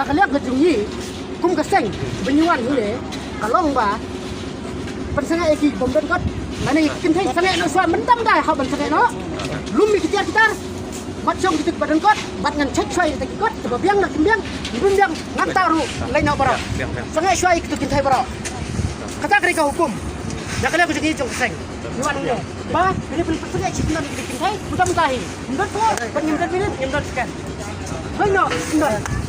nakaliak ke jungi kum keseng benyuan hule kalong ba pensengai eki bomben kot nani kintai sengai no suan mentam dai hau ban sengai no lumi kitar mat chong kitik badan kot bat ngan cek choi tak kot kebabiang nak kimbiang kimbiang ngataru lain no baro sengai choi kitik kintai baro kata mereka hukum nakaliak ke jungi jong keseng nyuan hule ba ini pensengai cikinan kitik kintai mudah-mudahi ndot ko penyimpan minit ndot sekan no ndot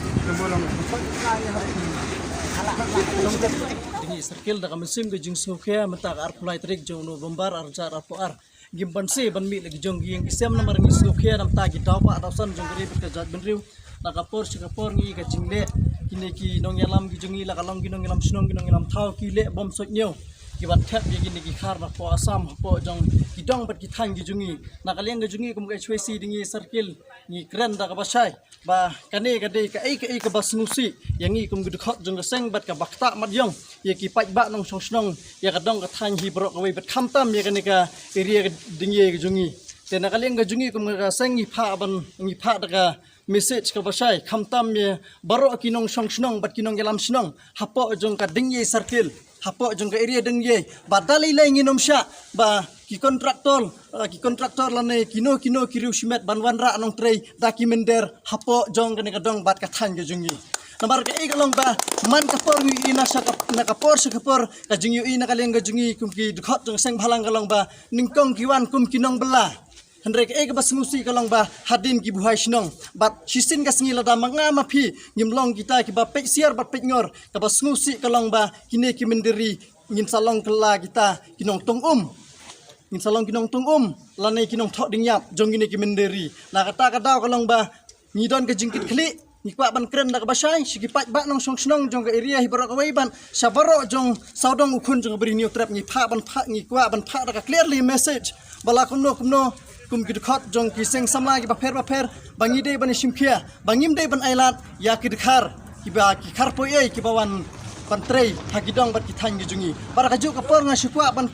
ini circle dah musim ke jeng sukia mentak arpulai trik jeng November arjar arpuar gimban se ban mi lagi jeng gieng isem nomor ni sukia nam tagi dawa atasan jeng geri berkejat benriu nakapor sikapor ngi ke jingle kini ki nong yalam gi jengi la kalong gi nong yalam sunong gi nong yalam thau ki le bom sot nyau ki bat thap gi gini ki khar na po asam po jong ki dong bat ki thang gi jungi nakaliang gi jungi kum ga chwesi dingi circle ni kren da ka basai ba kane ka dei ka ai ka bas ngusi yang ngi kum gi khot jong ga seng bat ka bakta mat yong ye ki pai ba nong song snong ya ka dong ka thang hi bro ka wei bat kham tam ye kane ka area dingi gi jungi te nakaliang ga jungi kum ga seng ni pha ban ni pha da ka message ka basai kham tam ye baro ki nong song snong bat ki nong yalam snong hapo jong ka dingi circle hapo jong ka area dingi badali lai nginom sha ba ki kontraktor lane kino kiriu simet banwan ra nong trei dokumenter hapo jong ka dong bat ka thang ge jungi nambar ka igalong ba man ka por ngi ina sa ka nakapor sa kapor ka jungi ina ka leng jungi kum ki dukhot jong seng bhalang galong ba ningkong kiwan kum kinong bela Hendrek ega bas musi kalong ba hadin ki buhai sinong bat sisin ka singi lada manga mapi ngimlong kita ki ba pek siar bat pek ngor ka bas musi kalong ba kine ki menderi ngin salong kela kita kinong tong ngin salong kinong tong lane kinong thok ding yap jong kine ki menderi na kata kadau kalong ba ngidon ka jingkit khli ni kwa ban kren da ka basai sigi pat ba nong song snong jong ka area hi baro ka wei ban sabaro jong saudong ukun jong beri new trap ni pha ban pha ni kwa ban pha da ka clearly message bala kumno kum kidkhot jong kiseng samla ki ba pher bangi dei ban simkhia bangim dei ban ailat ya kidkhar ki ba ki khar po ei ki bawan pantrei hagidong bat ki thang gi jungi bara ka ju ka por nga sikwa ban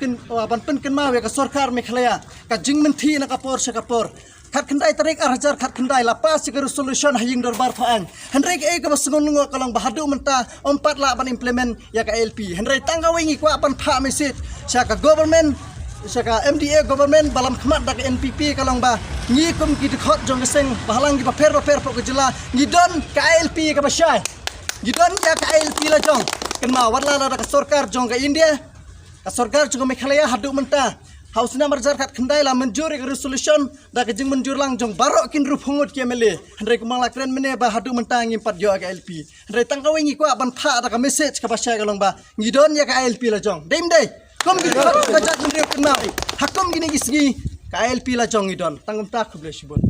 pen ken ma we ka sarkar mekhlaya ka jingmen thi na ka por se ka por khat khandai tarik arjar khat khandai lapas si resolution haying darbar phaan hendrek e ka basungon ngo kalong bahadu menta ompat la ban implement ya ka LP hendrek tangawingi kwa ban pha message sa ka government saka MDA government balam khmat dak NPP kalong ba ngi kum ki khot jong seng bahalang gi ba pher po gejala ngi don KLP ka basai ngi don ya KLP la jong kenma warla la ka sarkar jong ka India ka sarkar jong Meghalaya hadu menta hausna marjar khat khandai la manjur ka resolution dak jing manjur lang jong barok kin ru phungut ke mele handai kumang la kren mene ba hadu menta ngi pat yo ka LP handai tangkawi ngi kwa ban pha dak message ka basai kalong ba ngi don ya KLP la jong dem dei kom gini kajat mendriu kenal hakom gini gisgi KLP la jong idon tangum tak khuble sibon